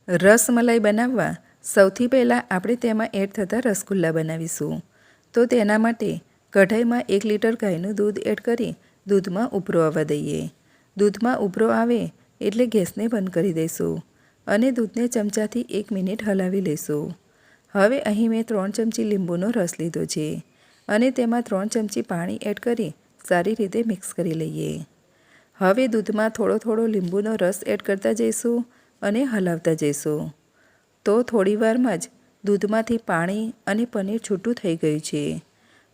રસમલાઈ બનાવવા સૌથી પહેલાં આપણે તેમાં એડ થતા રસગુલ્લા બનાવીશું. તો તેના માટે કઢાઈમાં 1 લીટર ગાયનું દૂધ એડ કરી દૂધમાં ઉભરો આવવા દઈએ. દૂધમાં ઉભરો આવે એટલે ગેસને બંધ કરી દઈશું અને દૂધને ચમચાથી 1 મિનિટ હલાવી લઈશું. હવે અહીં મેં 3 ચમચી લીંબુનો રસ લીધો છે અને તેમાં 3 ચમચી પાણી એડ કરી સારી રીતે મિક્સ કરી લઈએ. હવે દૂધમાં થોડો લીંબુનો રસ એડ કરતા જઈશું અને હલાવતા જઈશું. તો થોડીવારમાં જ દૂધમાંથી પાણી અને પનીર છૂટું થઈ ગયું છે.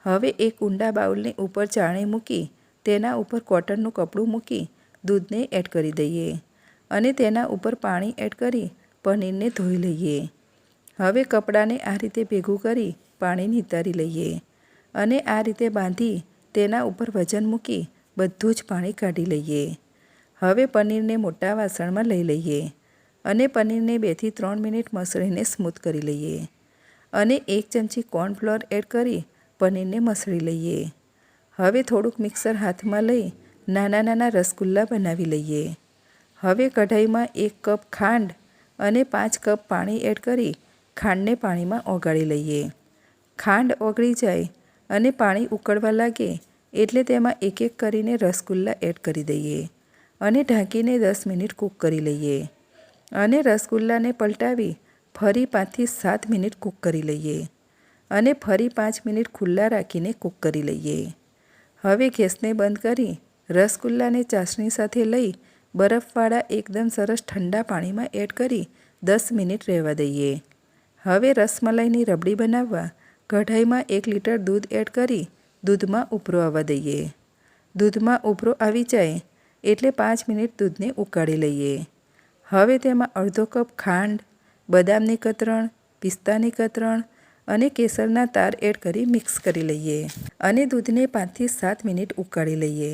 હવે એક ઊંડા બાઉલની ઉપર ચાળણી મૂકી તેના ઉપર કોટનનું કપડું મૂકી દૂધને એડ કરી દઈએ અને તેના ઉપર પાણી એડ કરી પનીરને ધોઈ લઈએ. હવે કપડાને આ રીતે ભેગું કરી પાણી નિતારી લઈએ અને આ રીતે બાંધી તેના ઉપર વજન મૂકી બધું જ પાણી કાઢી લઈએ. હવે પનીરને મોટા વાસણમાં લઈ લઈએ અને પનીરને 2 થી 3 મિનિટ મસળીને સ્મૂથ કરી લઈએ અને 1 ચમચી કોર્નફ્લોર એડ કરી પનીરને મસળી લઈએ. હવે થોડુંક મિક્સર હાથમાં લઈ નાના રસગુલ્લા બનાવી લઈએ. હવે કઢાઈમાં 1 કપ ખાંડ અને 5 કપ પાણી એડ કરી ખાંડને પાણીમાં ઓગાળી લઈએ. ખાંડ ઓગળી જાય અને પાણી ઉકળવા લાગે એટલે તેમાં એક કરીને રસગુલ્લા એડ કરી દઈએ અને ઢાંકીને 10 મિનિટ કૂક કરી લઈએ અને રસગુલ્લાને પલટાવી ફરી 5 થી 7 મિનિટ કૂક કરી લઈએ અને ફરી 5 મિનિટ ખુલ્લા રાખીને કૂક કરી લઈએ. હવે ગેસને બંધ કરી રસગુલ્લાને ચાસણી સાથે લઈ બરફવાળા એકદમ સરસ ઠંડા પાણીમાં એડ કરી 10 મિનિટ રહેવા દઈએ. હવે રસમલાઈની રબડી બનાવવા કઢાઈમાં 1 લીટર દૂધ એડ કરી દૂધમાં ઉભરો આવવા દઈએ. દૂધમાં ઉભરો આવી જાય એટલે 5 મિનિટ દૂધને ઉકાળી લઈએ. હવે તેમાં અડધો કપ ખાંડ, બદામની કતરણ, પિસ્તાની કતરણ અને કેસરના તાર એડ કરી મિક્સ કરી લઈએ અને દૂધને 5 થી 7 મિનિટ ઉકાળી લઈએ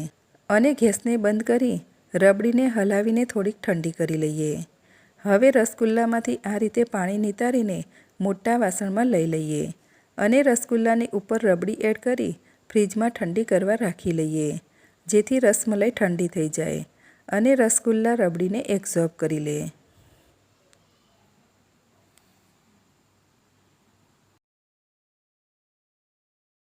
અને ગેસને બંધ કરી રબડીને હલાવીને થોડીક ઠંડી કરી લઈએ. હવે રસગુલ્લામાંથી આ રીતે પાણી નિતારીને મોટા વાસણમાં લઈ લઈએ અને રસગુલ્લાની ઉપર રબડી એડ કરી ફ્રીજમાં ઠંડી કરવા રાખી લઈએ જેથી રસમલાઈ ઠંડી થઈ જાય અને રસગુલ્લા રબડીને એબ્ઝોર્બ કરી લે.